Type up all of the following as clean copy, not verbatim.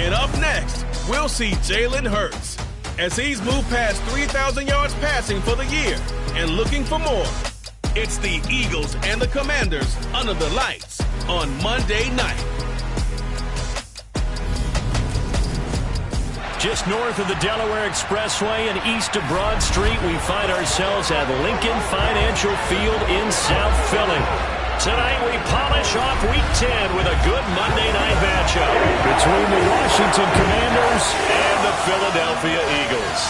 And up next, we'll see Jalen Hurts as he's moved past 3,000 yards passing for the year and looking for more. It's the Eagles and the Commanders under the lights on Monday night. Just north of the Delaware Expressway and east of Broad Street, we find ourselves at Lincoln Financial Field in South Philly. Tonight we polish off Week 10 with a good Monday night matchup between the Washington Commanders and the Philadelphia Eagles.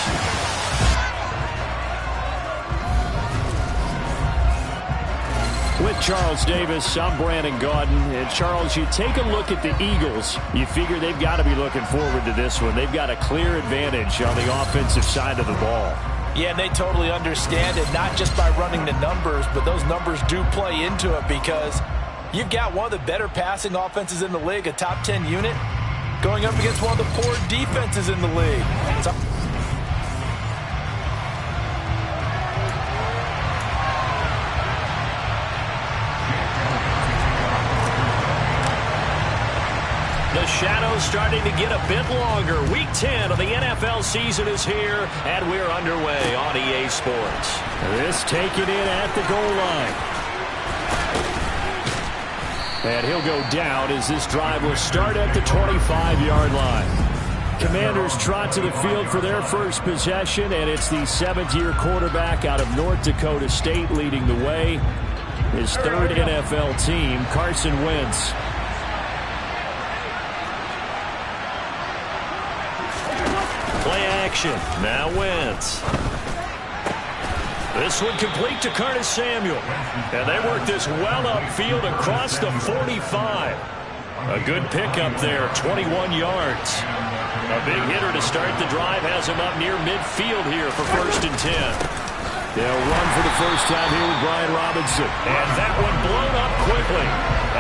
With Charles Davis, I'm Brandon Gaudin. And Charles, you take a look at the Eagles, you figure they've got to be looking forward to this one. They've got a clear advantage on the offensive side of the ball. Yeah, and they totally understand it, not just by running the numbers, but those numbers do play into it because you've got one of the better passing offenses in the league, a top 10 unit, going up against one of the poor defenses in the league. So the shadow's starting to get a bit longer. Week 10 of the NFL season is here, and we're underway on EA Sports. This taken in at the goal line. And he'll go down as this drive will start at the 25-yard line. Commanders trot to the field for their first possession, and it's the seventh-year quarterback out of North Dakota State leading the way. His third NFL team, Carson Wentz. Play action. Now Wentz. This one complete to Curtis Samuel. And they work this well upfield across the 45. A good pickup there, 21 yards. A big hitter to start the drive has him up near midfield here for 1st and 10. They'll run for the first time here with Brian Robinson. And that one blown up quickly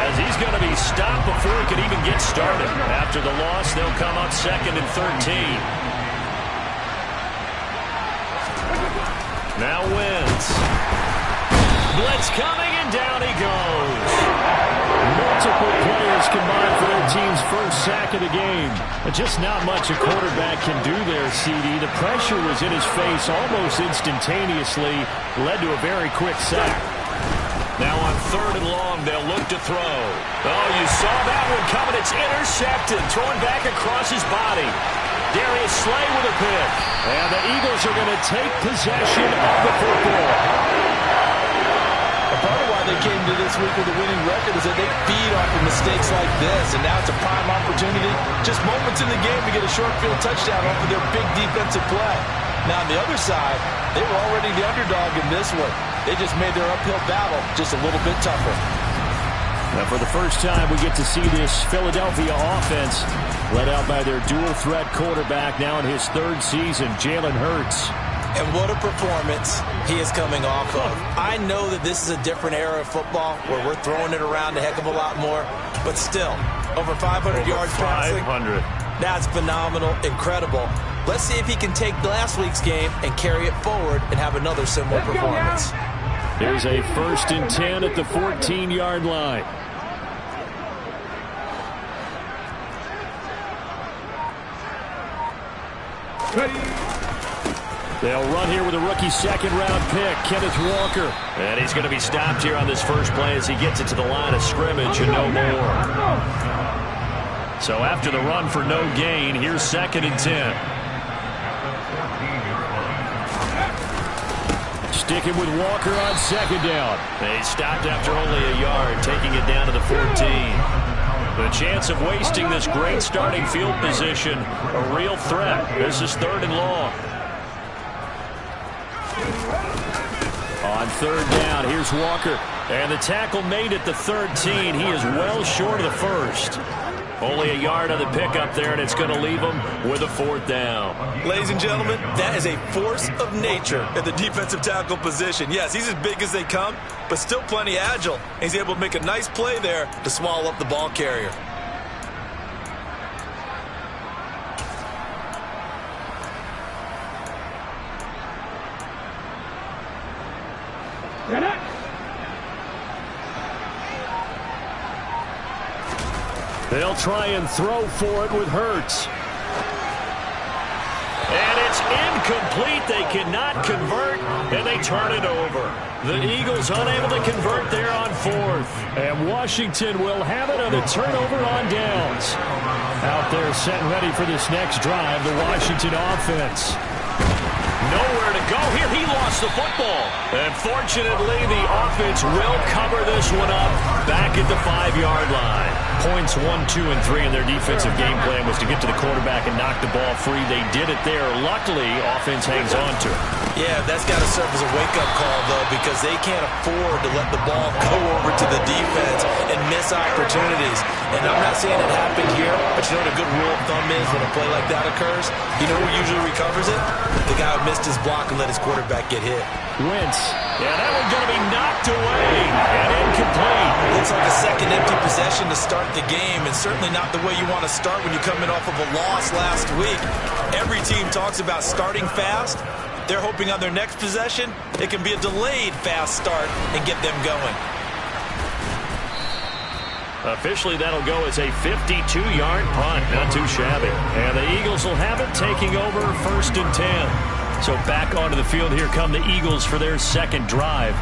as he's going to be stopped before he could even get started. After the loss, they'll come up 2nd and 13. Now Wentz. Blitz coming, and down he goes. Multiple players combined for their team's first sack of the game. Just not much a quarterback can do there, CD. The pressure was in his face almost instantaneously. Led to a very quick sack. Now on 3rd and long, they'll look to throw. Oh, you saw that one coming. It's intercepted. Thrown back across his body. Darius Slay with a pick. And the Eagles are going to take possession of the football. Part of why they came to this week with a winning record is that they feed off of mistakes like this, and now it's a prime opportunity. Just moments in the game to get a short field touchdown off of their big defensive play. Now on the other side, they were already the underdog in this one. They just made their uphill battle just a little bit tougher. Now for the first time, we get to see this Philadelphia offense led out by their dual-threat quarterback now in his 3rd season, Jalen Hurts. And what a performance he is coming off of. I know that this is a different era of football where we're throwing it around a heck of a lot more, but still, over 500 yards passing. 500. That's phenomenal, incredible. Let's see if he can take last week's game and carry it forward and have another similar performance. Here's a 1st and 10 at the 14-yard line. They'll run here with a rookie 2nd-round pick, Kenneth Walker. And he's going to be stopped here on this first play as he gets it to the line of scrimmage and no more. So after the run for no gain, here's 2nd and 10. Sticking with Walker on 2nd down. They stopped after only a yard, taking it down to the 14. The chance of wasting this great starting field position, a real threat. This is 3rd and long. On 3rd down, here's Walker. And the tackle made at the 13. He is well short of the 1st. Only a yard on the pickup there, and it's going to leave him with a 4th down. Ladies and gentlemen, that is a force of nature at the defensive tackle position. Yes, he's as big as they come, but still plenty agile. He's able to make a nice play there to swallow up the ball carrier. They'll try and throw for it with Hurts. And it's incomplete. They cannot convert, and they turn it over. The Eagles unable to convert there on fourth. And Washington will have it on the turnover on downs. Out there set and ready for this next drive, the Washington offense. Nowhere to go here. He lost the football. And fortunately, the offense will cover this one up back at the 5-yard line. Points 1, 2, and 3 in their defensive game plan was to get to the quarterback and knock the ball free. They did it there. Luckily, offense hangs on to it. Yeah, that's got to serve as a wake-up call, though, because they can't afford to let the ball go over to the defense and miss opportunities. And I'm not saying it happened here, but you know what a good rule of thumb is when a play like that occurs? You know who usually recovers it? The guy who missed his block and let his quarterback get hit. Wentz. Yeah, that one's going to be knocked away and incomplete. Looks like a second empty possession to start the game, and certainly not the way you want to start when you're coming off of a loss last week. Every team talks about starting fast. They're hoping on their next possession, it can be a delayed fast start and get them going. Officially, that'll go as a 52-yard punt. Not too shabby. And the Eagles will have it, taking over 1st and 10. So back onto the field, here come the Eagles for their second drive.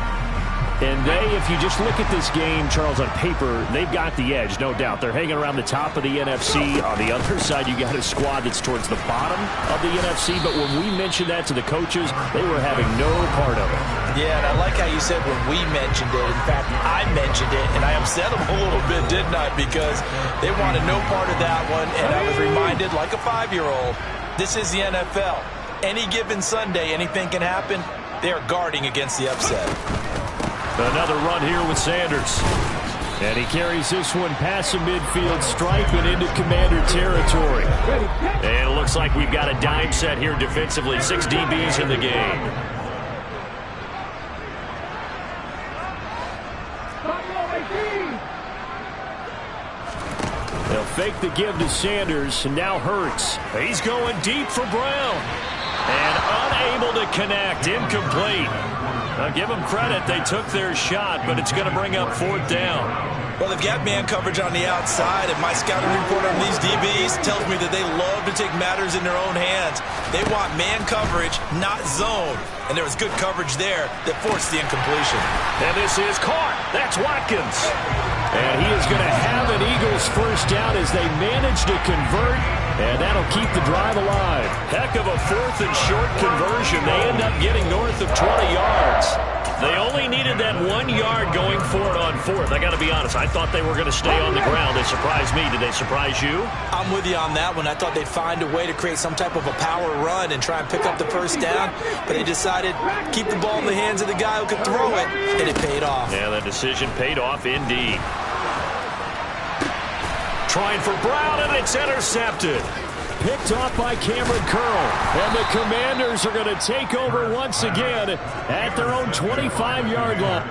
And they, if you just look at this game, Charles, on paper, they've got the edge, no doubt. They're hanging around the top of the NFC. On the other side, you got a squad that's towards the bottom of the NFC. But when we mentioned that to the coaches, they were having no part of it. Yeah, and I like how you said when we mentioned it. In fact, I mentioned it, and I upset them a little bit, didn't I? Because they wanted no part of that one. And I was reminded, like a 5-year-old, this is the NFL. Any given Sunday, anything can happen. They are guarding against the upset. Another run here with Sanders. And he carries this one past the midfield stripe and into Commander territory. And it looks like we've got a dime set here defensively. 6 DBs in the game. They'll fake the give to Sanders, and now Hurts. He's going deep for Brown. And unable to connect. Incomplete. Now, give them credit. They took their shot, but it's going to bring up 4th down. Well, they've got man coverage on the outside, and my scouting report on these DBs tells me that they love to take matters in their own hands. They want man coverage, not zone. And there was good coverage there that forced the incompletion. And this is caught. That's Watkins. And he is going to have an Eagles first down as they manage to convert. And that'll keep the drive alive. Heck of a 4th and short conversion. They end up getting north of 20 yards. They only needed that 1 yard going for it on 4th. I got to be honest, I thought they were going to stay on the ground. They surprised me. Did they surprise you? I'm with you on that one. I thought they'd find a way to create some type of a power run and try and pick up the first down. But they decided keep the ball in the hands of the guy who could throw it, and it paid off. Yeah, that decision paid off indeed. Trying for Brown, and it's intercepted. Picked off by Cameron Curl. And the Commanders are going to take over once again at their own 25-yard line.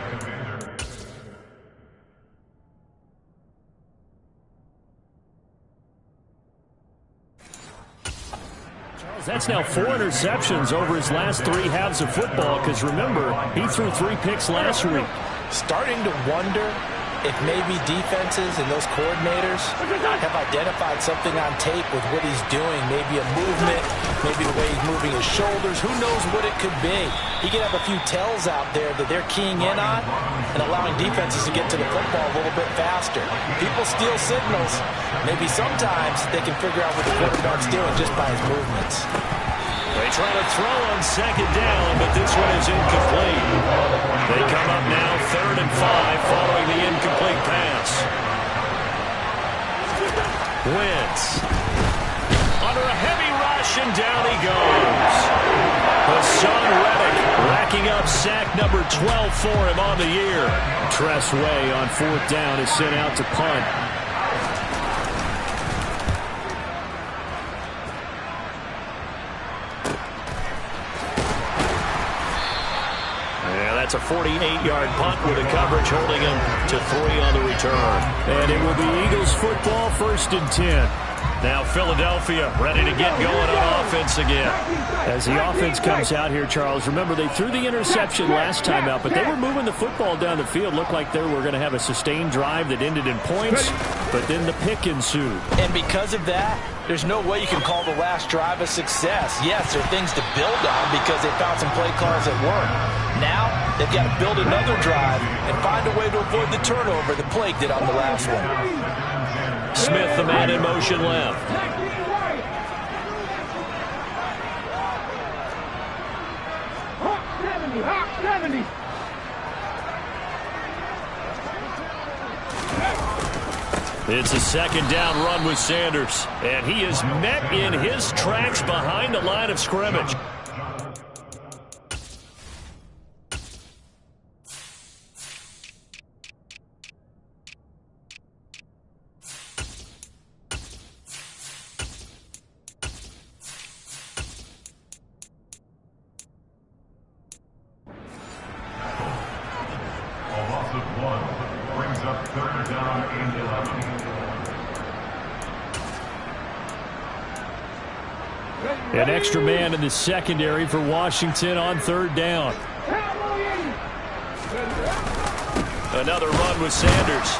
Charles, that's now 4 interceptions over his last 3 halves of football, because remember, he threw 3 picks last week. Starting to wonder if maybe defenses and those coordinators have identified something on tape with what he's doing. Maybe a movement, maybe the way he's moving his shoulders. Who knows what it could be? He could have a few tells out there that they're keying in on and allowing defenses to get to the football a little bit faster. People steal signals. Maybe sometimes they can figure out what the quarterback's doing just by his movements. They try to throw on 2nd down, but this one is incomplete. They come up now 3rd and 5 following the incomplete pass. Wentz. Under a heavy rush, and down he goes. Hassan Reddick racking up sack number 12 for him on the year. Tress Way on 4th down is sent out to punt. That's a 48-yard punt with a coverage holding him to 3 on the return. And it will be Eagles football 1st and 10. Now Philadelphia ready to get going on offense again. As the offense comes out here, Charles, remember they threw the interception last time out, but they were moving the football down the field. Looked like they were going to have a sustained drive that ended in points, but then the pick ensued. And because of that, there's no way you can call the last drive a success. Yes, there are things to build on because they found some play calls that work. Now, they've got to build another drive and find a way to avoid the turnover that Plague did on the last one. Smith, the man in motion left. It's a second down run with Sanders, and he is met in his tracks behind the line of scrimmage. An extra man in the secondary for Washington on third down. Another run with Sanders.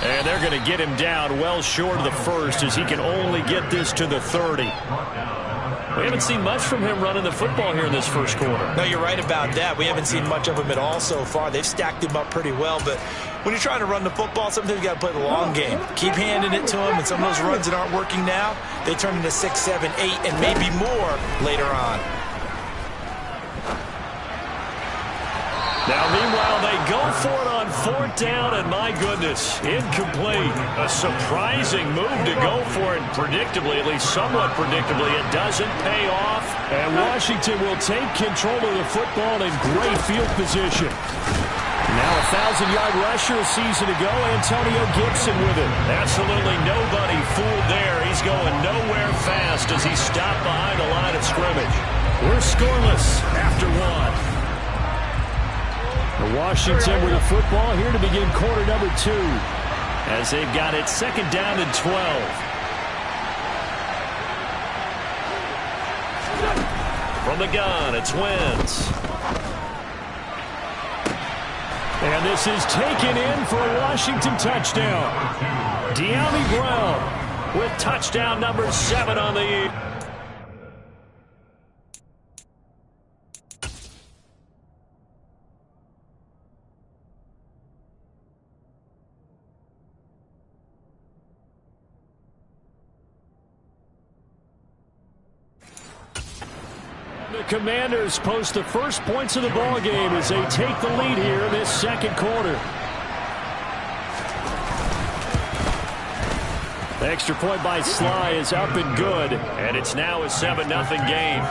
And they're going to get him down well short of the first as he can only get this to the 30. We haven't seen much from him running the football here in this first quarter. No, you're right about that. We haven't seen much of him at all so far. They've stacked him up pretty well, but when you're trying to run the football, sometimes you got to play the long game. Keep handing it to him, and some of those runs that aren't working now, they turn into 6, 7, 8, and maybe more later on. Now, meanwhile, they go for it on fourth down, and my goodness, incomplete. A surprising move to go for it, predictably, at least somewhat predictably. It doesn't pay off, and Washington will take control of the football in great field position. Now a 1,000-yard rusher a season ago, Antonio Gibson with it. Absolutely nobody fooled there. He's going nowhere fast as he's stopped behind the line of scrimmage. We're scoreless after one. Washington with the football here to begin quarter number 2 as they've got it second down and 12. From the gun, it's Wentz. And this is taken in for a Washington touchdown. De'Ami Brown with touchdown number 7 on the year. The Commanders post the first points of the ball game as they take the lead here in this second quarter. The extra point by Sly is up and good, and it's now a 7-0 game.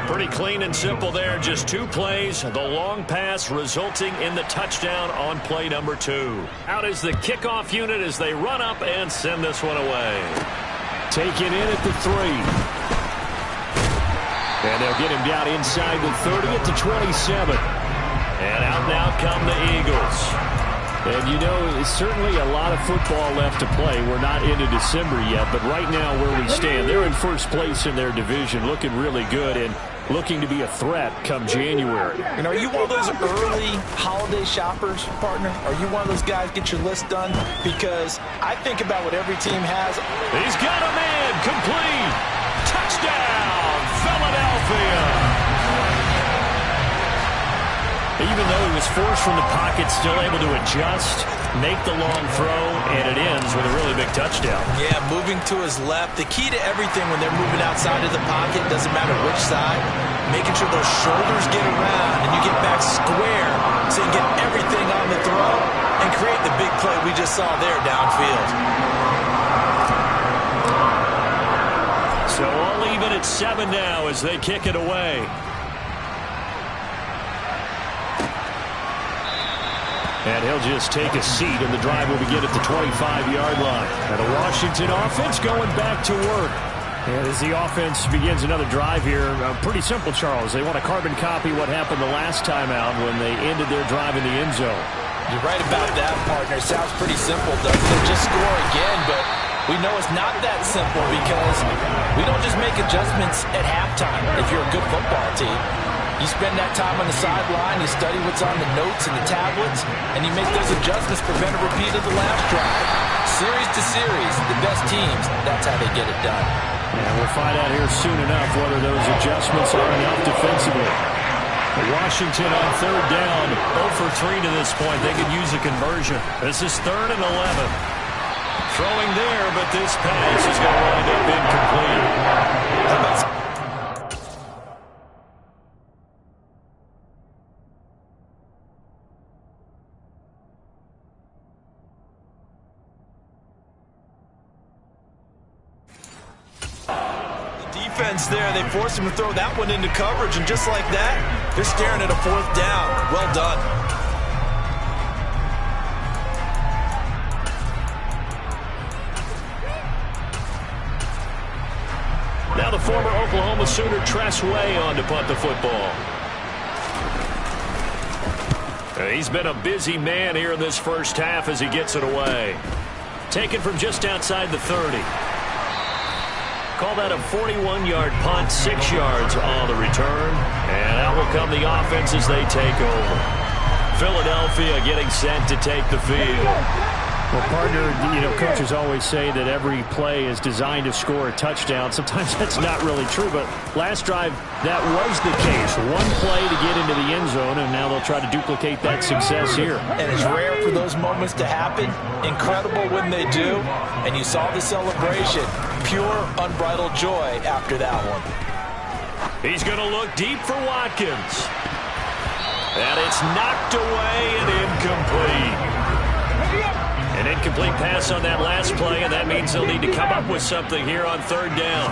Pretty clean and simple there, just 2 plays. The long pass resulting in the touchdown on play number 2. Out is the kickoff unit as they run up and send this one away. Taken in at the 3. And they'll get him down inside the 30 at the 27. And out come the Eagles. And, you know, it's certainly a lot of football left to play. We're not into December yet, but right now where we stand, they're in first place in their division, looking really good and looking to be a threat come January. And are you one of those early holiday shoppers, partner? Are you one of those guys get your list done? Because I think about what every team has. He's got a man complete. Touchdown, Philadelphia. Even though he was forced from the pocket, still able to adjust, make the long throw, and it ends with a really big touchdown. Yeah, moving to his left. The key to everything when they're moving outside of the pocket, doesn't matter which side, making sure those shoulders get around and you get back square so you get everything on the throw and create the big play we just saw there downfield. So all even at 7 now as they kick it away. And he'll just take a seat, and the drive will begin at the 25-yard line. And the Washington offense going back to work. And as the offense begins another drive here, pretty simple, Charles. They want to carbon copy what happened the last time out when they ended their drive in the end zone. You're right about that, partner. Sounds pretty simple, doesn't it? Just score again, but We know it's not that simple because we don't just make adjustments at halftime if you're a good football team. You spend that time on the sideline, you study what's on the notes and the tablets, and you make those adjustments, prevent a repeat of the last drive. Series to series, the best teams, that's how they get it done. And we'll find out here soon enough whether those adjustments are enough defensively. Washington on third down, 0 for 3 to this point. They could use a conversion. This is 3rd and 11. Throwing there, but this pass is going to wind up incomplete. Defense there, they forced him to throw that one into coverage, and just like that, they're staring at a 4th down. Well done. Now the former Oklahoma Sooner Tress Way on to punt the football. He's been a busy man here in this first half as he gets it away. Taken from just outside the 30. Call that a 41-yard punt, 6 yards on the return. And out will come the offense as they take over. Philadelphia getting set to take the field. Well, partner, coaches always say that every play is designed to score a touchdown. Sometimes that's not really true, but last drive, that was the case. One play to get into the end zone, and now they'll try to duplicate that success here. And it's rare for those moments to happen. Incredible when they do. And you saw the celebration. Pure, unbridled joy after that one. He's going to look deep for Watkins. And it's knocked away and incomplete. An incomplete pass on that last play, and that means they'll need to come up with something here on 3rd down.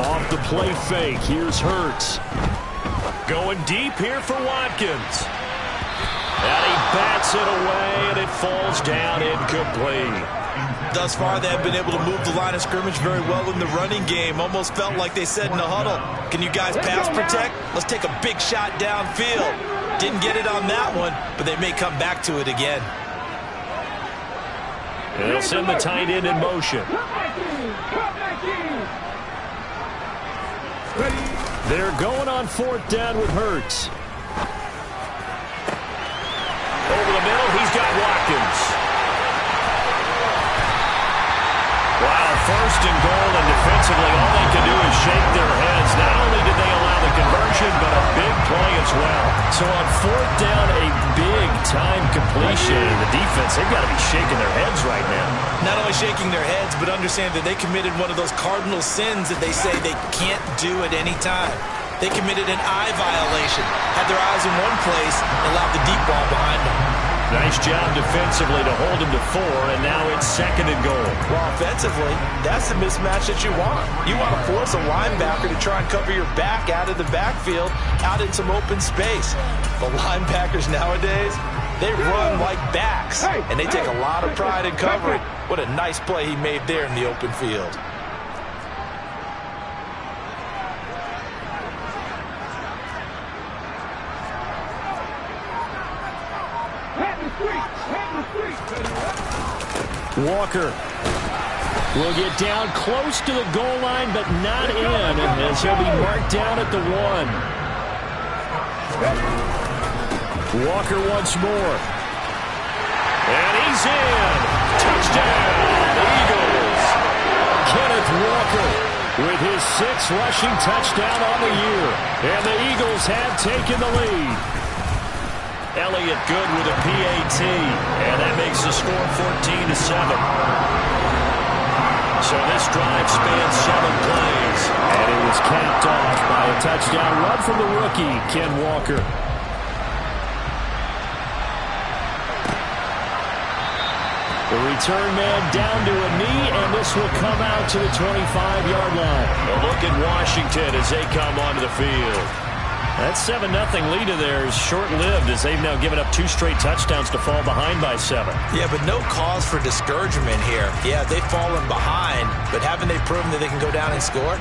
Off the play fake, here's Hurts. Going deep here for Watkins. And he bats it away, and it falls down incomplete. Thus far, they have been able to move the line of scrimmage very well in the running game. Almost felt like they said in the huddle, can you guys pass protect? Let's take a big shot downfield. Didn't get it on that one, but they may come back to it again. And they'll send the tight end in motion. They're going on 4th down with Hurts. Over the middle, he's got Watkins. Wow, 1st and goal, and defensively, all they can do is shake their heads. Not only did they allow the conversion, but a big play as well. So on 4th down, a big-time completion. And the defense, they've got to be shaking their heads right now. Not only shaking their heads, but understand that they committed one of those cardinal sins that they say they can't do at any time. They committed an eye violation, had their eyes in one place, and allowed the deep ball behind them. Nice job defensively to hold him to 4, and now it's 2nd and goal. Well, offensively, that's the mismatch that you want. You want to force a linebacker to try and cover your back out of the backfield, out in some open space. The linebackers nowadays, they run like backs, and they take a lot of pride in covering. What a nice play he made there in the open field. Walker will get down close to the goal line, but not in, as he'll be marked down at the 1. Walker once more. And he's in. Touchdown, Eagles. Kenneth Walker with his 6th rushing touchdown on the year. And the Eagles have taken the lead. Elliott good with a PAT, and that makes the score 14-7. So this drive spans 7 plays, and it was capped off by a touchdown run from the rookie, Ken Walker. The return man down to a knee, and this will come out to the 25-yard line. A look at Washington as they come onto the field. That 7-0 lead of theirs short-lived as they've now given up 2 straight touchdowns to fall behind by 7. Yeah, but no cause for discouragement here. Yeah, they've fallen behind, but haven't they proven that they can go down and score?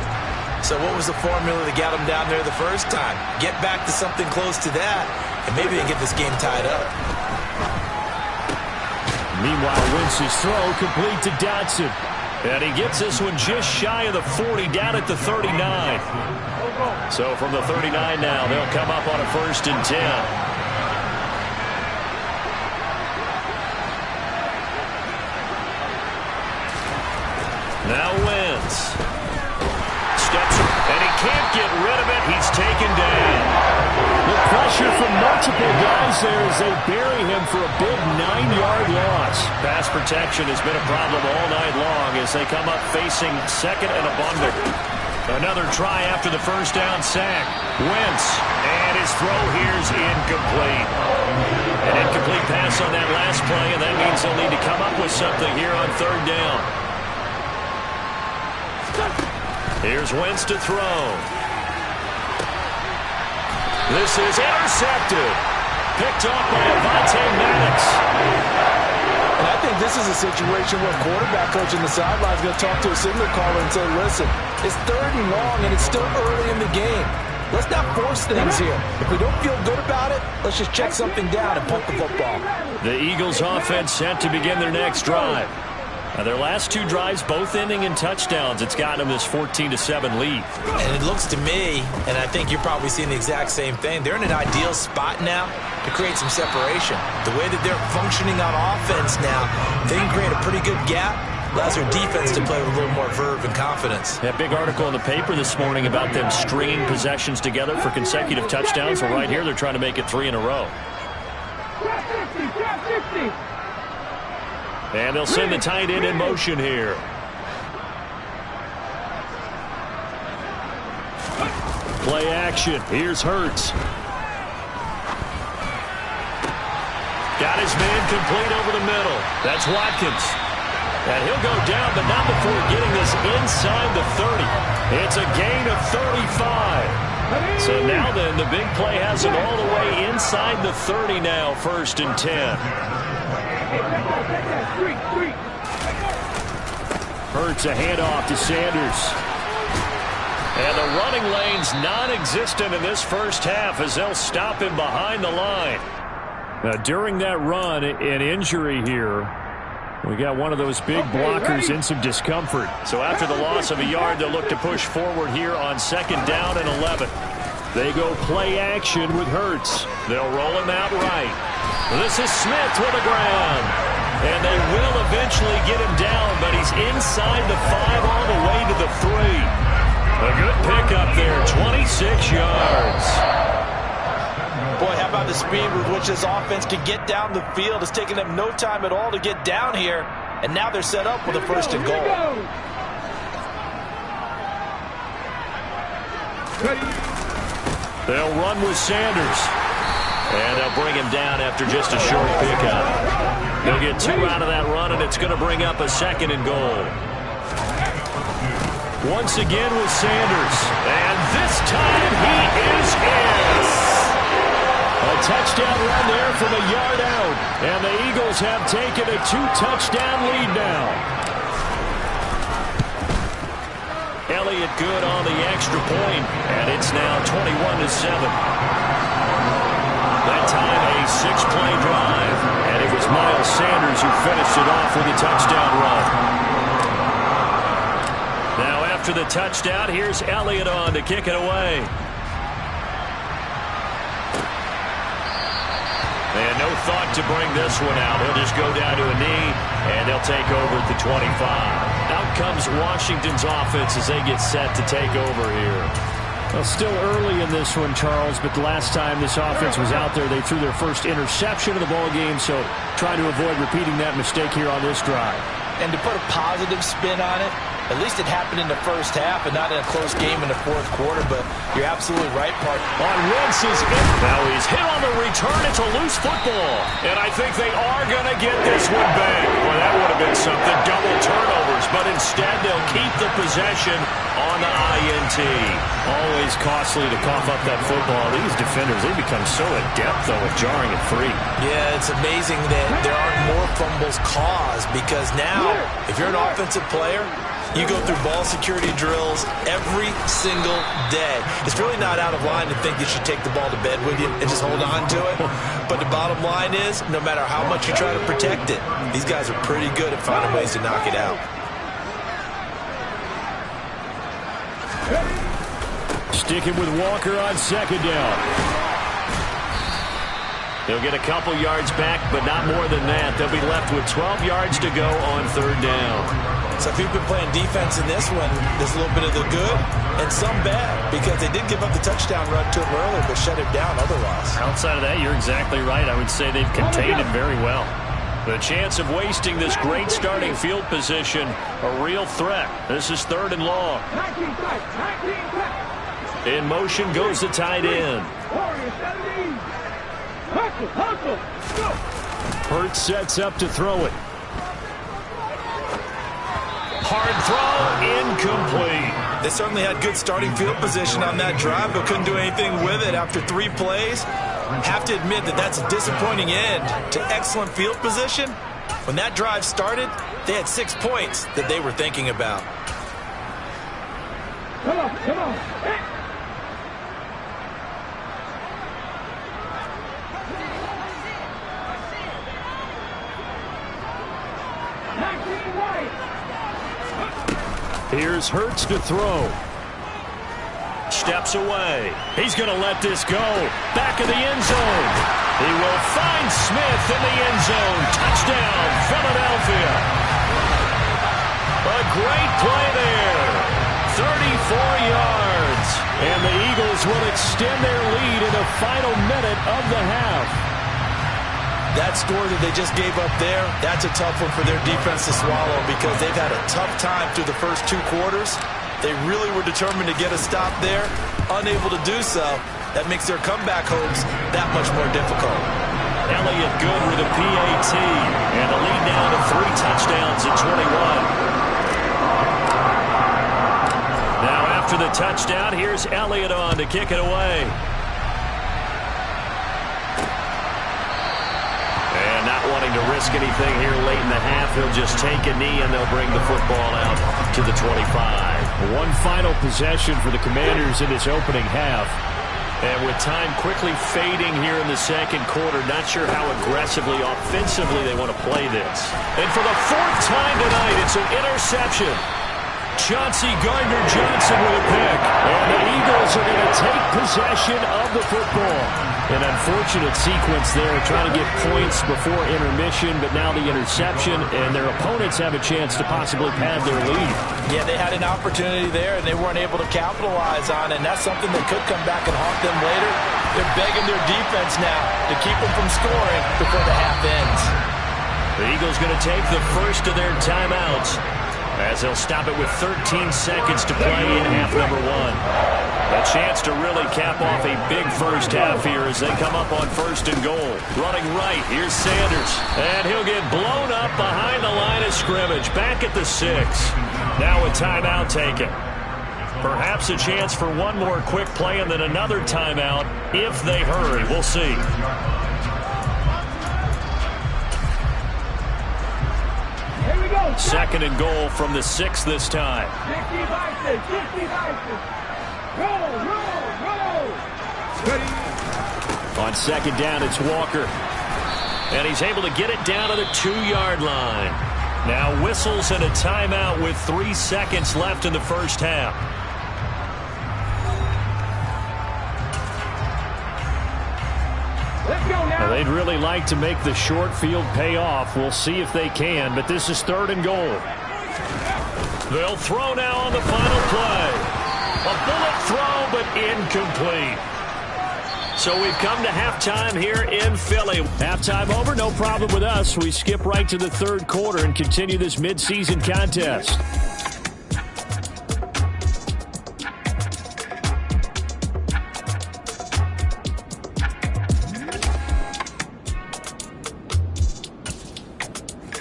So what was the formula that got them down there the first time? Get back to something close to that, and maybe they get this game tied up. Meanwhile, Wentz's throw complete to Dotson. And he gets this one just shy of the 40, down at the 39. So from the 39 now, they'll come up on a 1st and 10. Now Wentz. Steps, and he can't get rid of it. He's taken down. The pressure from multiple guys there as they bury him for a big 9-yard loss. Pass protection has been a problem all night long as they come up facing 2nd and a bundle. Another try after the 1st down sack. Wentz, and his throw here's incomplete. An incomplete pass on that last play, and that means they'll need to come up with something here on 3rd down. Here's Wentz to throw. This is intercepted. Picked off by Madden. And I think this is a situation where a quarterback coach in the sideline is going to talk to a signal caller and say, listen, it's 3rd and long, and it's still early in the game. Let's not force things here. If we don't feel good about it, let's just check something down and punt the football. The Eagles offense set to begin their next drive. Now, their last 2 drives, both ending in touchdowns. It's gotten them this 14-7 lead. And it looks to me, and I think you're probably seeing the exact same thing, they're in an ideal spot now to create some separation. The way that they're functioning on offense now, they can create a pretty good gap. Allows their defense to play with a little more verve and confidence. That big article in the paper this morning about them stringing possessions together for consecutive touchdowns. Well, right here, they're trying to make it 3 in a row. And they'll send the tight end in motion here. Play action. Here's Hurts. Got his man complete over the middle. That's Watkins. And he'll go down, but not before getting this inside the 30. It's a gain of 35. So now then, the big play has him all the way inside the 30 now, 1st and 10. Hurts a handoff to Sanders. And the running lane's non-existent in this 1st half as they'll stop him behind the line. Now, during that run, an injury here. We got one of those big blockers in some discomfort. So after the loss of a yard, they'll look to push forward here on 2nd down and 11. They go play action with Hurts. They'll roll him out right. This is Smith with the ground. And they will eventually get him down, but he's inside the 5 all the way to the 3. A good pickup there, 26 yards. Boy, how about the speed with which this offense can get down the field? It's taken them no time at all to get down here, and now they're set up with a 1st and goal. They'll run with Sanders. And they'll bring him down after just a short pickup. They'll get 2 out of that run, and it's going to bring up a 2nd and goal. Once again with Sanders. And this time he is in. A touchdown run there from a yard out. And the Eagles have taken a 2-touchdown lead now. Elliott good on the extra point, and it's now 21-7. That time a 6-play drive, and it was Miles Sanders who finished it off with a touchdown run. Now after the touchdown, here's Elliott on to kick it away. And no thought to bring this one out. He'll just go down to a knee, and they'll take over at the 25. Out comes Washington's offense as they get set to take over here. Well, still early in this one, Charles, but the last time this offense was out there, they threw their first interception of the ball game, so trying to avoid repeating that mistake here on this drive. And to put a positive spin on it, at least it happened in the 1st half and not in a close game in the 4th quarter, but you're absolutely right, Park. On Wentz's now he's hit on the return. It's a loose football. And I think they are going to get this one back. Well, that would have been something. Double turnovers, but instead they'll keep the possession on the INT. Always costly to cough up that football. These defenders, they become so adept, though, at jarring it free. Yeah, it's amazing that there aren't more fumbles caused because now, if you're an offensive player, you go through ball security drills every single day. It's really not out of line to think you should take the ball to bed with you and just hold on to it. But the bottom line is, no matter how much you try to protect it, these guys are pretty good at finding ways to knock it out. Sticking with Walker on second down. They'll get a couple yards back, but not more than that. They'll be left with 12 yards to go on third down. So if you've been playing defense in this one, there's a little bit of the good and some bad, because they did give up the touchdown run to him earlier, but shut him down otherwise. Outside of that, you're exactly right. I would say they've contained him very well. The chance of wasting this great starting field position, a real threat. This is third and long. In motion goes the tight end. Hurts sets up to throw it. Hard throw, incomplete. They certainly had good starting field position on that drive, but couldn't do anything with it after 3 plays. Have to admit that that's a disappointing end to excellent field position. When that drive started, they had 6 points that they were thinking about. Come on, come on. Here's Hurts to throw. Steps away. He's going to let this go. Back of the end zone. He will find Smith in the end zone. Touchdown, Philadelphia. A great play there. 34 yards. And the Eagles will extend their lead in the final minute of the half. That score that they just gave up there, that's a tough one for their defense to swallow, because they've had a tough time through the first 2 quarters. They really were determined to get a stop there, unable to do so. That makes their comeback hopes that much more difficult. Elliott good with a PAT, and the lead now to 3 touchdowns at 21. Now after the touchdown, here's Elliott on to kick it away. And not wanting to risk anything here late in the half, he'll just take a knee and they'll bring the football out to the 25. One final possession for the Commanders in this opening half. And with time quickly fading here in the second quarter, not sure how aggressively, offensively they want to play this. And for the 4th time tonight, it's an interception. Chauncey Gardner-Johnson with a pick. And the Eagles are going to take possession of the football. An unfortunate sequence there, trying to get points before intermission, but now the interception, and their opponents have a chance to possibly pad their lead. Yeah, they had an opportunity there, and they weren't able to capitalize on it, and that's something that could come back and haunt them later. They're begging their defense now to keep them from scoring before the half ends. The Eagles going to take the first of their timeouts, as they'll stop it with 13 seconds to play in half number 1. A chance to really cap off a big first half here as they come up on 1st and goal. Running right, here's Sanders. And he'll get blown up behind the line of scrimmage. Back at the 6. Now a timeout taken. Perhaps a chance for one more quick play and then another timeout if they hurry. We'll see. Here we go. 2nd and goal from the 6 this time. 60 Roll. On 2nd down, it's Walker. And he's able to get it down to the 2-yard line. Now whistles and a timeout with 3 seconds left in the first half. Let's go now. Now, they'd really like to make the short field pay off. We'll see if they can, but this is 3rd and goal. They'll throw now on the final play. A bullet throw, but incomplete. So we've come to halftime here in Philly. Halftime over, no problem with us. We skip right to the 3rd quarter and continue this midseason contest.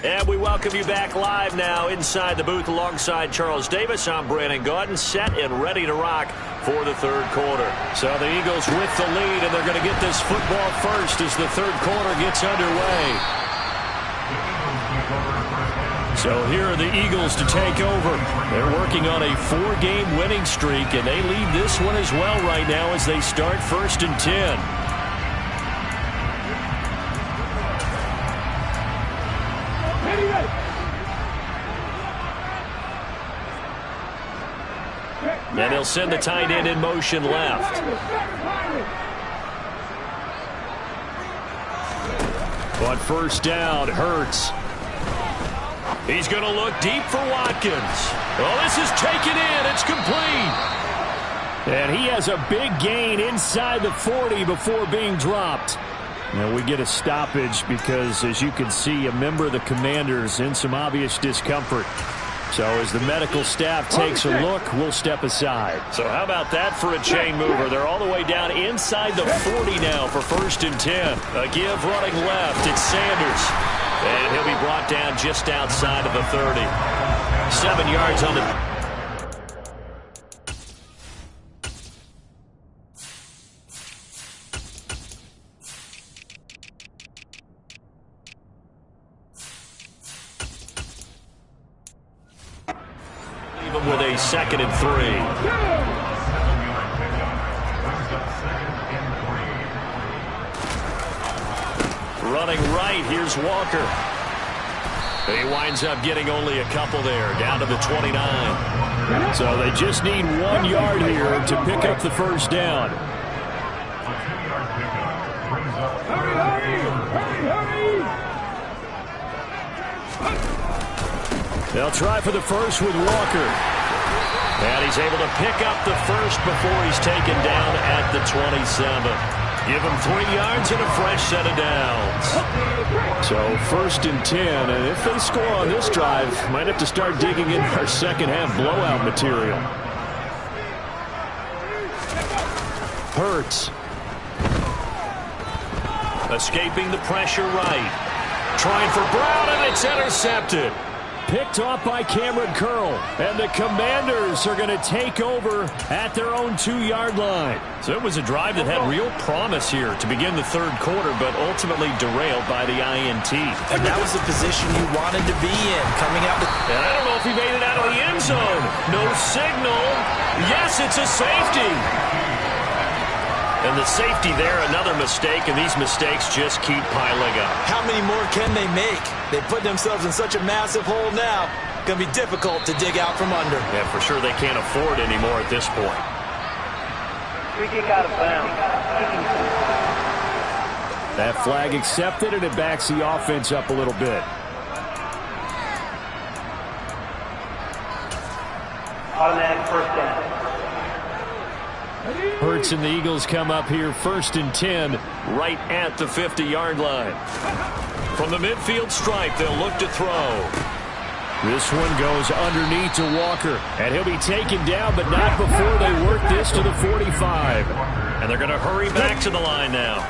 And we welcome you back live now inside the booth alongside Charles Davis. I'm Brandon Gaudin, set and ready to rock for the 3rd quarter. So the Eagles with the lead, and they're going to get this football first as the 3rd quarter gets underway. So here are the Eagles to take over. They're working on a 4-game winning streak, and they lead this one as well right now as they start 1st and 10. And he'll send the tight end in motion left. On first down, Hurts. He's going to look deep for Watkins. Oh, this is taken in. It's complete. And he has a big gain inside the 40 before being dropped. And we get a stoppage because, as you can see, a member of the Commanders in some obvious discomfort. So as the medical staff takes a look, we'll step aside. So how about that for a chain mover? They're all the way down inside the 40 now for 1st and 10. A give running left. It's Sanders. And he'll be brought down just outside of the 30. 7 yards on the... with a 2nd and 3. Running right, here's Walker. He winds up getting only a couple there, down to the 29. So they just need 1 yard here to pick up the first down. They'll try for the first with Walker. And he's able to pick up the first before he's taken down at the 27. Give him 3 yards and a fresh set of downs. So 1st and 10, and if they score on this drive, might have to start digging in our second half blowout material. Hurts. Escaping the pressure right. Trying for Brown, and it's intercepted. Picked off by Cameron Curl, and the Commanders are going to take over at their own 2-yard line. So it was a drive that had real promise here to begin the 3rd quarter, but ultimately derailed by the INT. And that was the position you wanted to be in, coming out. And I don't know if he made it out of the end zone. No signal. Yes, it's a safety. And the safety there, another mistake, and these mistakes just keep piling up. How many more can they make? They put themselves in such a massive hole now. Going to be difficult to dig out from under. Yeah, for sure they can't afford any more at this point. Free kick out of bounds. That flag accepted, and it backs the offense up a little bit. Automatic first down. Hurts and the Eagles come up here 1st and 10 right at the 50-yard line. From the midfield stripe, they'll look to throw. This one goes underneath to Walker, and he'll be taken down, but not before they work this to the 45. And they're going to hurry back to the line now.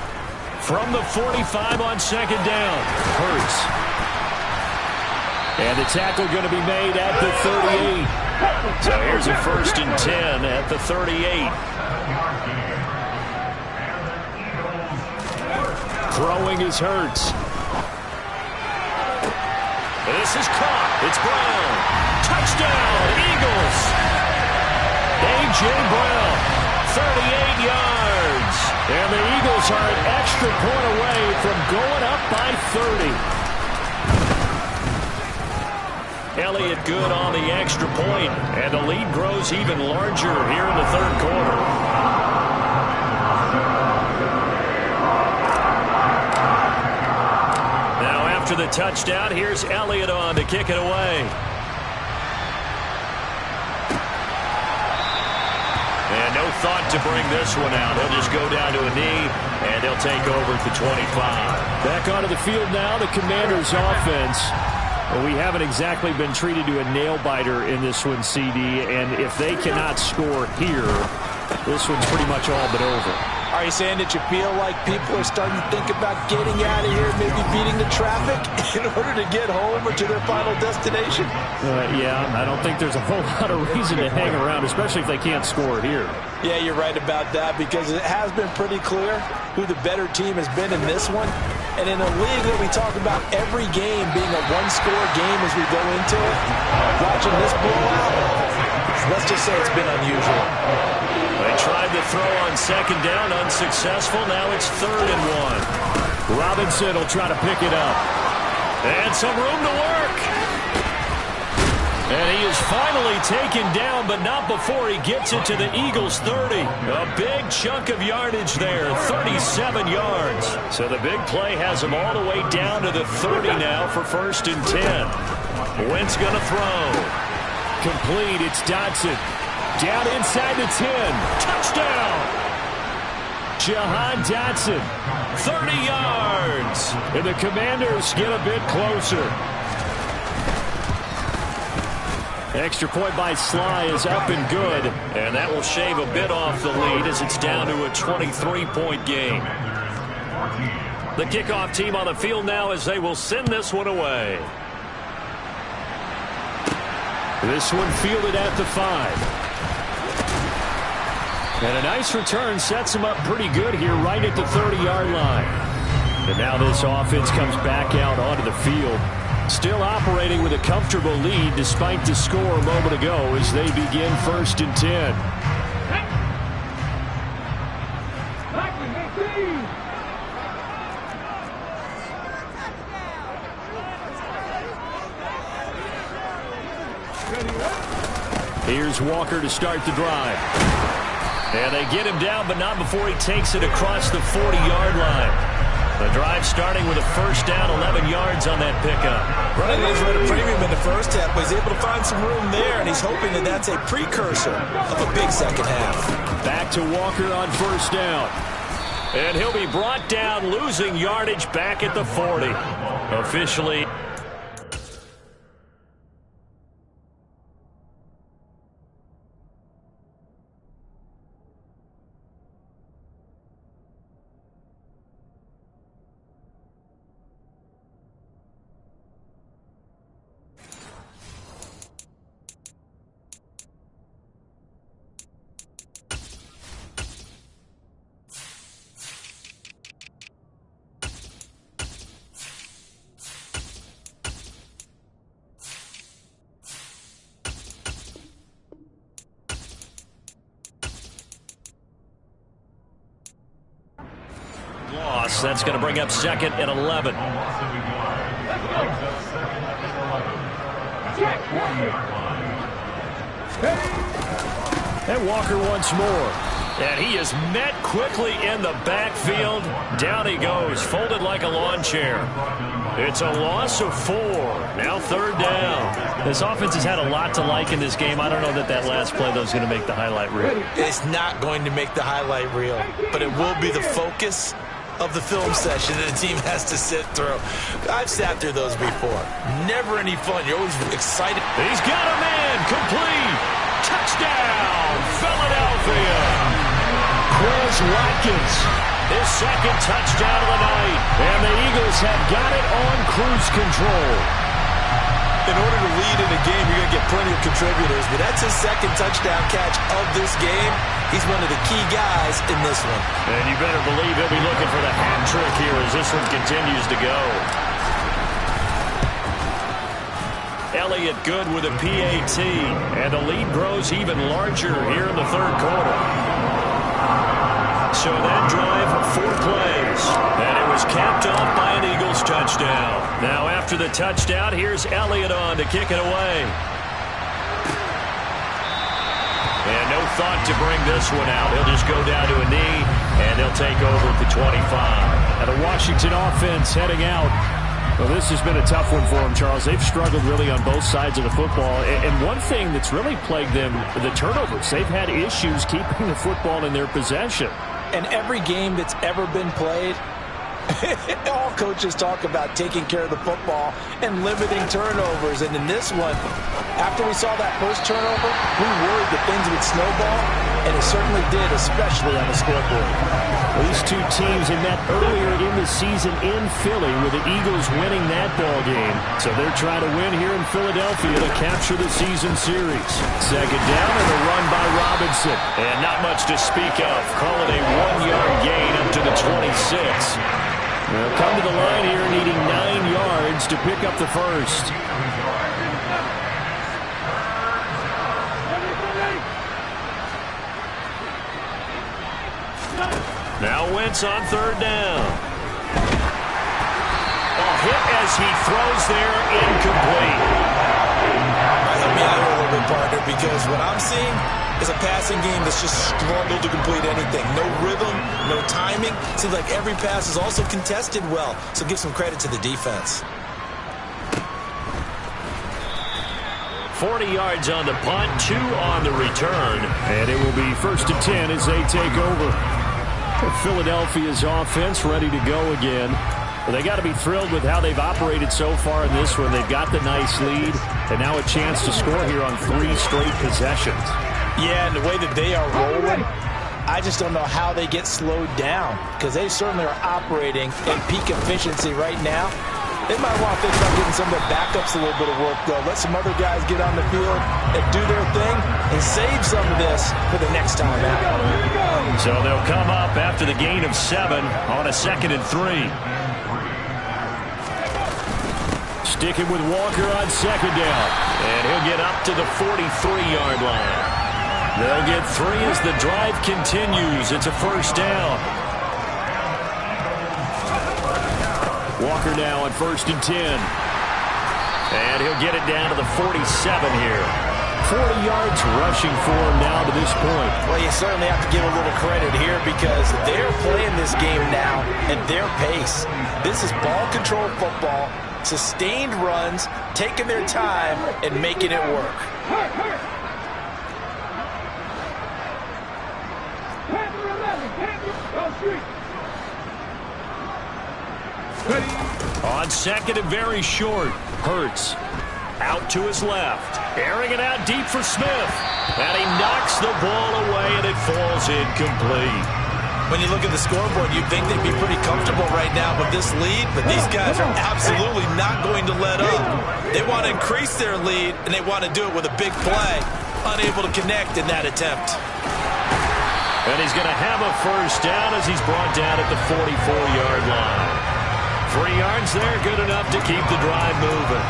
From the 45 on 2nd down, Hurts. And the tackle going to be made at the 38. So here's a 1st and 10 at the 38. Throwing is Hurts. This is caught. It's Brown. Touchdown, Eagles. A.J. Brown, 38 yards. And the Eagles are an extra point away from going up by 30. Elliott good on the extra point, and the lead grows even larger here in the 3rd quarter. Now after the touchdown, here's Elliott on to kick it away. And no thought to bring this one out. He'll just go down to a knee, and he'll take over at the 25. Back onto the field now, the Commanders' offense. Well, we haven't exactly been treated to a nail-biter in this one, CD, and if they cannot score here, this one's pretty much all but over. Are you saying that you feel like people are starting to think about getting out of here, maybe beating the traffic in order to get home or to their final destination? Yeah, I don't think there's a whole lot of reason to hang around, especially if they can't score here. Yeah, you're right about that, because it has been pretty clear who the better team has been in this one. And in a league that we talk about every game being a one-score game as we go into it, watching this blowout, let's just say it's been unusual. They tried to throw on 2nd down, unsuccessful. Now it's 3rd and 1. Robinson will try to pick it up. And some room to work. And he is finally taken down, but not before he gets it to the Eagles' 30. A big chunk of yardage there, 37 yards. So the big play has him all the way down to the 30 now for 1st and 10. Wentz going to throw. Complete, it's Dotson. Down inside the 10. Touchdown! Jahan Dotson, 30 yards. And the Commanders get a bit closer. Extra point by Sly is up and good. And that will shave a bit off the lead as it's down to a 23-point game. The kickoff team on the field now as they will send this one away. This one fielded at the 5. And a nice return sets him up pretty good here right at the 30-yard line. And now this offense comes back out onto the field. Still operating with a comfortable lead despite the score a moment ago as they begin 1st and 10. Here's Walker to start the drive. And they get him down, but not before he takes it across the 40-yard line. The drive starting with a 1st down, 11 yards on that pickup. Running his rate of premium in the first half, but he's able to find some room there, and he's hoping that that's a precursor of a big second half. Back to Walker on 1st down. And he'll be brought down, losing yardage back at the 40. Officially. That's going to bring up 2nd and 11. And Walker once more. And he is met quickly in the backfield. Down he goes, folded like a lawn chair. It's a loss of 4. Now 3rd down. This offense has had a lot to like in this game. I don't know that last play, though, is going to make the highlight reel. It's not going to make the highlight reel, but it will be the focus of the film session that the team has to sit through. I've sat through those before. Never any fun. You're always excited. He's got a man. Complete. Touchdown, Philadelphia. Chris Watkins, his 2nd touchdown of the night. And the Eagles have got it on cruise control. In order to lead in a game, you're going to get plenty of contributors, but that's his 2nd touchdown catch of this game. He's one of the key guys in this one. And you better believe he'll be looking for the hat trick here as this one continues to go. Elliott good with a PAT, and the lead grows even larger here in the 3rd quarter. So that drive, 4 plays, and it was capped off by an Eagles touchdown. Now after the touchdown, here's Elliott on to kick it away. And no thought to bring this one out. He'll just go down to a knee, and they'll take over at the 25. And the Washington offense heading out. Well, this has been a tough one for them, Charles. They've struggled really on both sides of the football. And one thing that's really plagued them, the turnovers. They've had issues keeping the football in their possession. And every game that's ever been played, all coaches talk about taking care of the football and limiting turnovers. And in this one, after we saw that first turnover, we worried that things would snowball, and it certainly did, especially on the scoreboard. These two teams had met earlier in the season in Philly with the Eagles winning that ball game. So they're trying to win here in Philadelphia to capture the season series. 2nd down and a run by Robinson. And not much to speak of. Call it a 1-yard gain up to the 26. They'll come to the line here needing 9 yards to pick up the 1st. Now Wentz on 3rd down. A hit as he throws there, incomplete. Help me partner, because what I'm seeing is a passing game that's just struggled to complete anything. No rhythm, no timing. Seems like every pass is also contested well, so give some credit to the defense. 40 yards on the punt, 2 on the return. And it will be 1st and 10 as they take over. Philadelphia's offense ready to go again. Well, they got to be thrilled with how they've operated so far in this one. They've got the nice lead, and now a chance to score here on 3 straight possessions. Yeah, and the way that they are rolling, I just don't know how they get slowed down, because they certainly are operating at peak efficiency right now. They might want to think about getting some of their backups a little bit of work, though. Let some other guys get on the field and do their thing and save some of this for the next time out. So they'll come up after the gain of 7 on a 2nd and 3. Sticking with Walker on 2nd down. And he'll get up to the 43-yard line. They'll get 3 as the drive continues. It's a 1st down. Walker now on 1st and 10. And he'll get it down to the 47 here. 40 yards rushing for him now to this point. Well, you certainly have to give a little credit here, because they're playing this game now at their pace. This is ball control football, sustained runs, taking their time and making it work. On 2nd and very short, Hurts out to his left, airing it out deep for Smith, and he knocks the ball away and it falls incomplete. When you look at the scoreboard, you'd think they'd be pretty comfortable right now with this lead, but these guys are absolutely not going to let up. They want to increase their lead, and they want to do it with a big play. Unable to connect in that attempt. And he's going to have a 1st down as he's brought down at the 44-yard line. 3 yards there, good enough to keep the drive moving.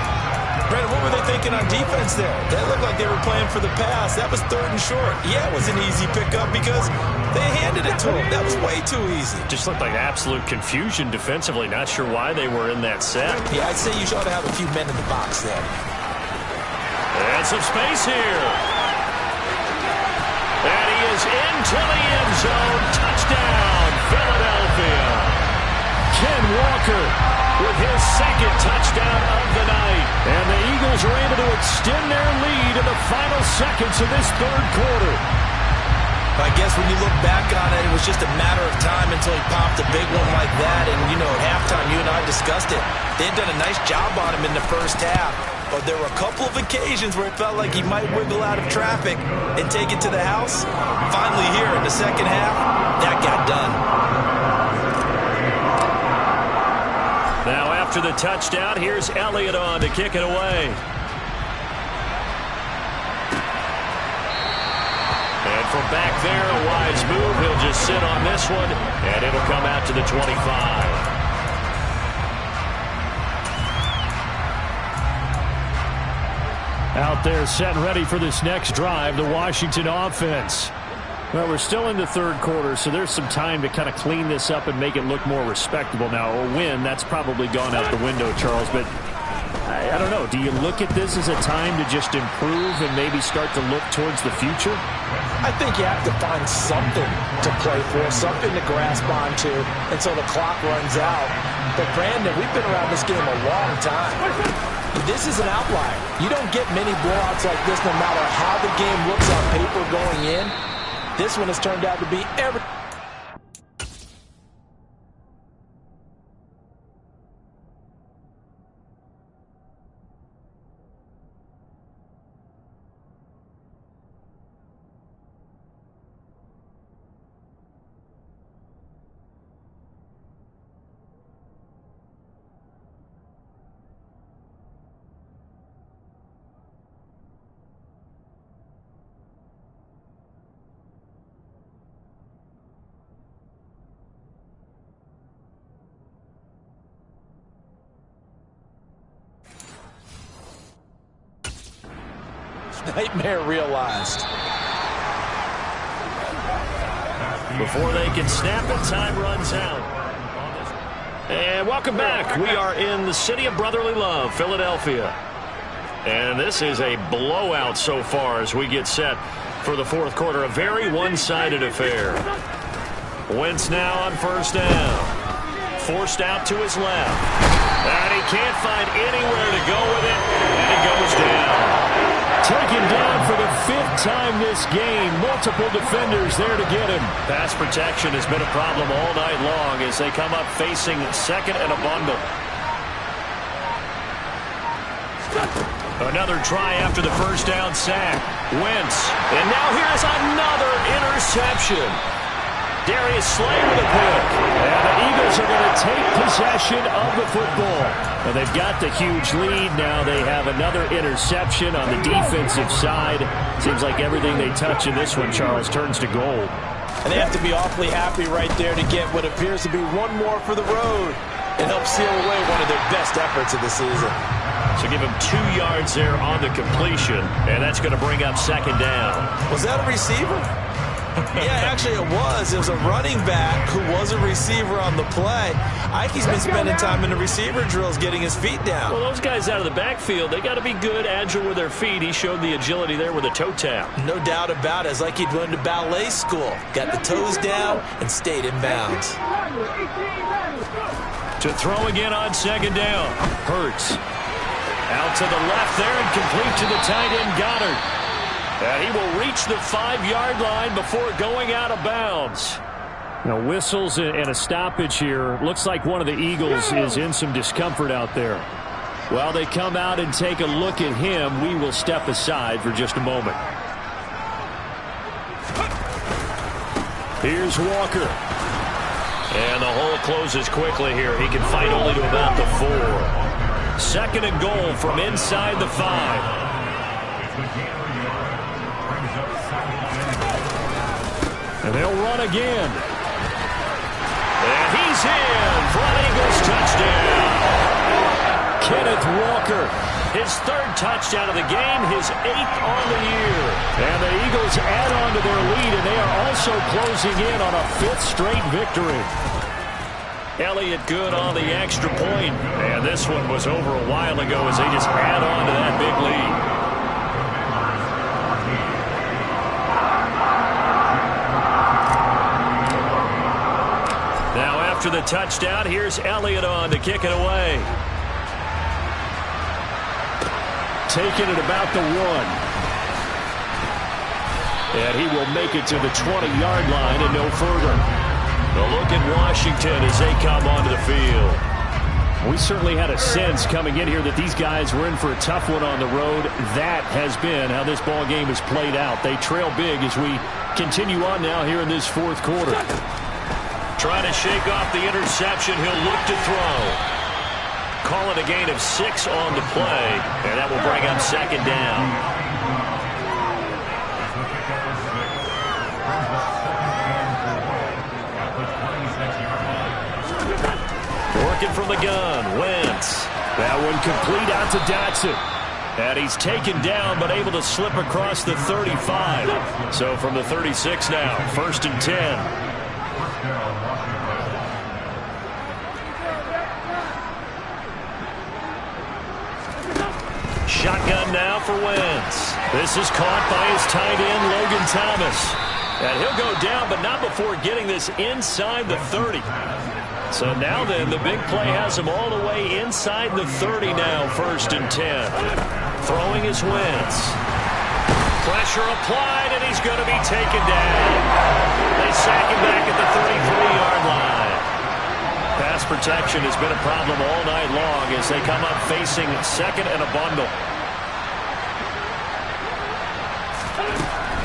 Brandon, what were they thinking on defense there? That looked like they were playing for the pass. That was 3rd and short. Yeah, it was an easy pickup because they handed it to him. That was way too easy. Just looked like absolute confusion defensively. Not sure why they were in that set. Yeah, I'd say you should have a few men in the box there. And some space here. And he is into the end zone. Touchdown, Philadelphia. Ken Walker with his 2nd touchdown of the night. And the Eagles are able to extend their lead in the final seconds of this 3rd quarter. I guess when you look back on it, it was just a matter of time until he popped a big one like that. And, you know, at halftime, you and I discussed it. They had done a nice job on him in the 1st half. But there were a couple of occasions where it felt like he might wiggle out of traffic and take it to the house. Finally here in the 2nd half, that got done. Now after the touchdown, here's Elliott on to kick it away. And from back there, a wise move. He'll just sit on this one, and it'll come out to the 25. Out there set and ready for this next drive, the Washington offense. Well, we're still in the 3rd quarter, so there's some time to kind of clean this up and make it look more respectable. Now, a win, that's probably gone out the window, Charles, but I don't know. Do you look at this as a time to just improve and maybe start to look towards the future? I think you have to find something to play for, something to grasp onto until the clock runs out. But, Brandon, we've been around this game a long time. This is an outlier. You don't get many blowouts like this no matter how the game looks on paper going in. This one has turned out to be every... Nightmare realized. Before they can snap it, time runs out. And welcome back. We are in the city of brotherly love, Philadelphia. And this is a blowout so far as we get set for the fourth quarter. A very one-sided affair. Wentz now on first down. Forced out to his left. And he can't find anywhere to go with it. And he goes down. Taken down for the fifth time this game. Multiple defenders there to get him. Pass protection has been a problem all night long as they come up facing second and a bundle. Another try after the first down sack. Wentz. And now here's another interception. Darius Slay with a pick. And the Eagles are going to take possession of the football. And they've got the huge lead. Now they have another interception on the defensive side. Seems like everything they touch in this one, Charles, turns to gold. And they have to be awfully happy right there to get what appears to be one more for the road and help seal away one of their best efforts of the season. So give him 2 yards there on the completion, and that's going to bring up second down. Was that a receiver? Yeah, actually it was. It was a running back who was a receiver on the play. Ike's been spending time in the receiver drills getting his feet down. Well, those guys out of the backfield, they got to be good, agile with their feet. He showed the agility there with a toe tap. No doubt about it. It's like he'd went to ballet school. Got the toes down and stayed in bounds. To throw again on second down. Hurts. Out to the left there and complete to the tight end Goddard. And he will reach the 5-yard line before going out of bounds. Now whistles and a stoppage here. Looks like one of the Eagles is in some discomfort out there. While they come out and take a look at him, we will step aside for just a moment. Here's Walker. And the hole closes quickly here. He can fight only to about the 4. Second and goal from inside the 5. And they'll run again. And he's in for an Eagles touchdown. Kenneth Walker, his 3rd touchdown of the game, his 8th on the year. And the Eagles add on to their lead, and they are also closing in on a 5th straight victory. Elliott good on the extra point. And this one was over a while ago as they just add on to that big lead. After the touchdown, here's Elliott on to kick it away. Taking it about the 1. And he will make it to the 20-yard line and no further. A look at Washington as they come onto the field. We certainly had a sense coming in here that these guys were in for a tough one on the road. That has been how this ball game has played out. They trail big as we continue on now here in this fourth quarter. Trying to shake off the interception. He'll look to throw. Call it a gain of 6 on the play, and that will bring up second down. Working from the gun, Wentz. That one complete out to Dotson. And he's taken down, but able to slip across the 35. So from the 36 now, 1st and 10. Shotgun now for Wentz. This is caught by his tight end, Logan Thomas. And he'll go down, but not before getting this inside the 30. So now then, the big play has him all the way inside the 30 now, 1st and 10. Throwing is Wentz. Pressure applied, and he's going to be taken down. They sack him back at the 33-yard line. Pass protection has been a problem all night long as they come up facing second and a bundle.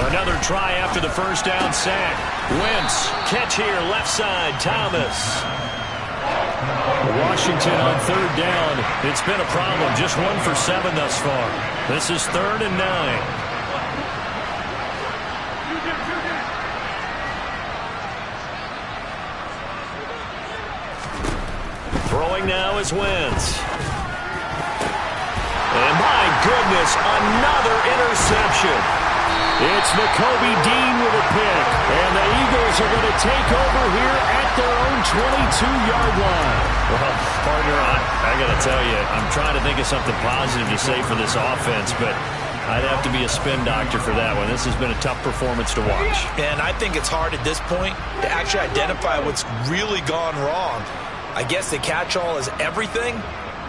Another try after the first down sack. Wentz, catch here, left side, Thomas. Washington on 3rd down. It's been a problem, just 1 for 7 thus far. This is 3rd and 9. Throwing now is Wentz. And my goodness, another interception. It's Nakobe Dean with a pick. And the Eagles are going to take over here at their own 22-yard line. Well, partner, I got to tell you, I'm trying to think of something positive to say for this offense, but I'd have to be a spin doctor for that one. This has been a tough performance to watch. And I think it's hard at this point to actually identify what's really gone wrong. I guess the catch-all is everything.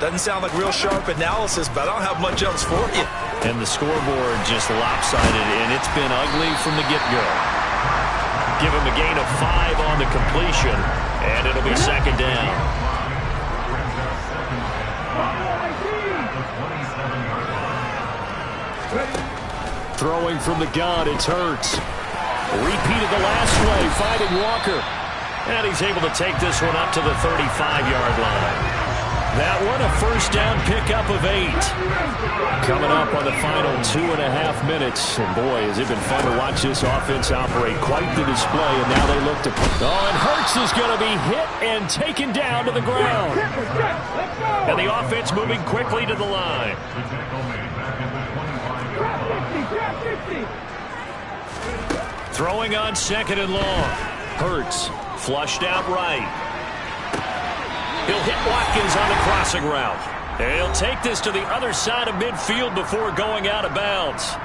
Doesn't sound like real sharp analysis, but I don't have much else for you. And the scoreboard just lopsided, and it's been ugly from the get-go. Give him a gain of 5 on the completion, and it'll be second down. Throwing from the gun, it's Hurts. Repeated the last play, finding Walker. And he's able to take this one up to the 35-yard line. That one a first down pickup of 8. Coming up on the final 2.5 minutes. And boy, has it been fun to watch this offense operate. Quite the display, and now they look to... Oh, and Hurts is going to be hit and taken down to the ground. And the offense moving quickly to the line. Throwing on second and long. Hurts flushed out right. He'll hit Watkins on the crossing route. And he'll take this to the other side of midfield before going out of bounds.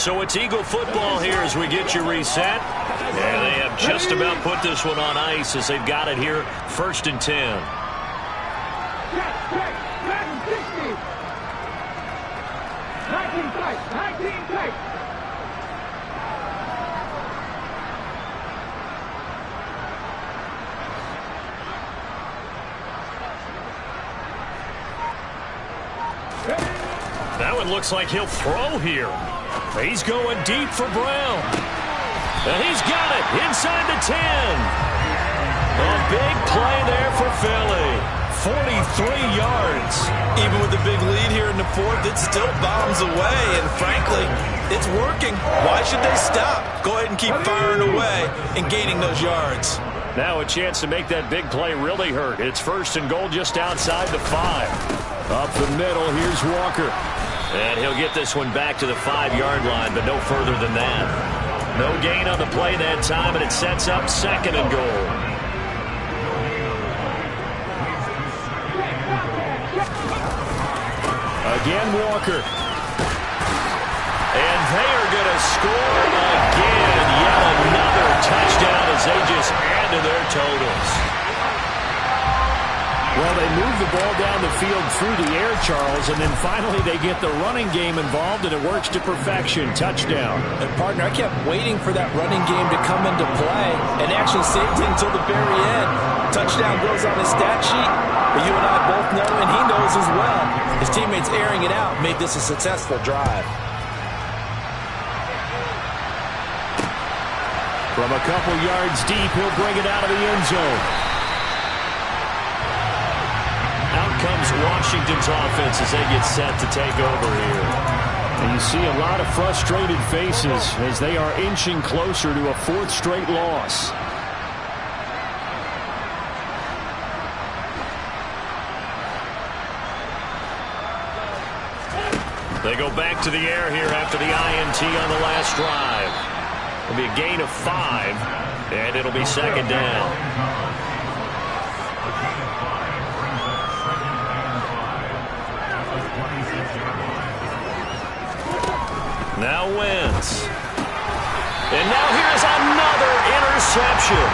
So it's Eagle football here as we get you reset. And they have just about put this one on ice as they've got it here, 1st and 10. That one looks like he'll throw here. He's going deep for Brown. And he's got it inside the 10. A big play there for Philly. 43 yards. Even with the big lead here in the 4th, it still bombs away. And frankly, it's working. Why should they stop? Go ahead and keep firing away and gaining those yards. Now a chance to make that big play really hurt. It's 1st and goal just outside the 5. Up the middle, here's Walker. And he'll get this one back to the 5-yard line, but no further than that. No gain on the play that time, and it sets up 2nd and goal. Again, Walker. And they are going to score again. Yet another touchdown as they just add to their totals. Well, they move the ball down the field through the air, Charles, and then finally they get the running game involved, and it works to perfection. Touchdown. And, partner, I kept waiting for that running game to come into play and actually saved it until the very end. Touchdown goes on his stat sheet, but you and I both know, and he knows as well, his teammates airing it out made this a successful drive. From a couple yards deep, he'll bring it out of the end zone. Out comes Washington's offense as they get set to take over here. And you see a lot of frustrated faces as they are inching closer to a 4th straight loss. They go back to the air here after the INT on the last drive. It'll be a gain of 5, and it'll be 2nd down. Now Wentz. And now here's another interception.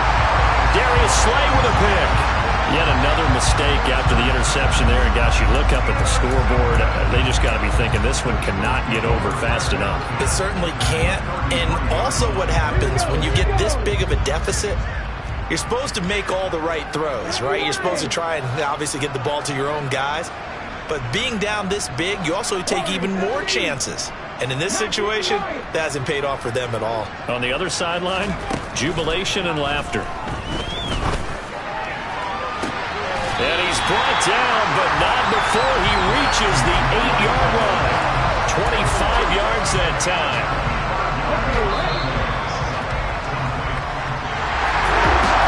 Darius Slay with a pick. Yet another mistake after the interception there. And gosh, you look up at the scoreboard, they just got to be thinking this one cannot get over fast enough. It certainly can't. And also what happens when you get this big of a deficit, you're supposed to make all the right throws, right? You're supposed to try and obviously get the ball to your own guys. But being down this big, you also take even more chances. And in this situation, that hasn't paid off for them at all. On the other sideline, jubilation and laughter. And he's brought down, but not before he reaches the 8-yard line. 25 yards that time.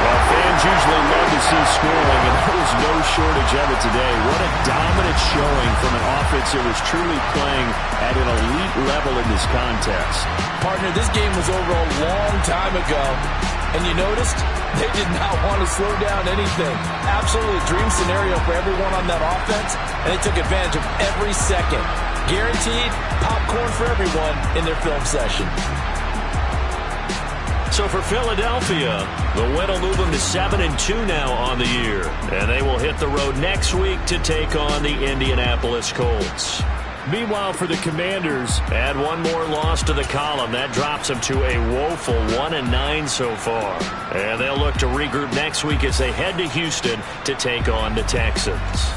Well, fans usually love to see scoring, and there was no shortage of it today. What a dominant showing from an offense that was truly playing at an elite level in this contest. Partner, this game was over a long time ago, and you noticed they did not want to slow down anything. Absolutely a dream scenario for everyone on that offense, and they took advantage of every second. Guaranteed popcorn for everyone in their film session. So for Philadelphia, the win will move them to 7-2 now on the year. And they will hit the road next week to take on the Indianapolis Colts. Meanwhile, for the Commanders, add one more loss to the column. That drops them to a woeful 1-9 so far. And they'll look to regroup next week as they head to Houston to take on the Texans.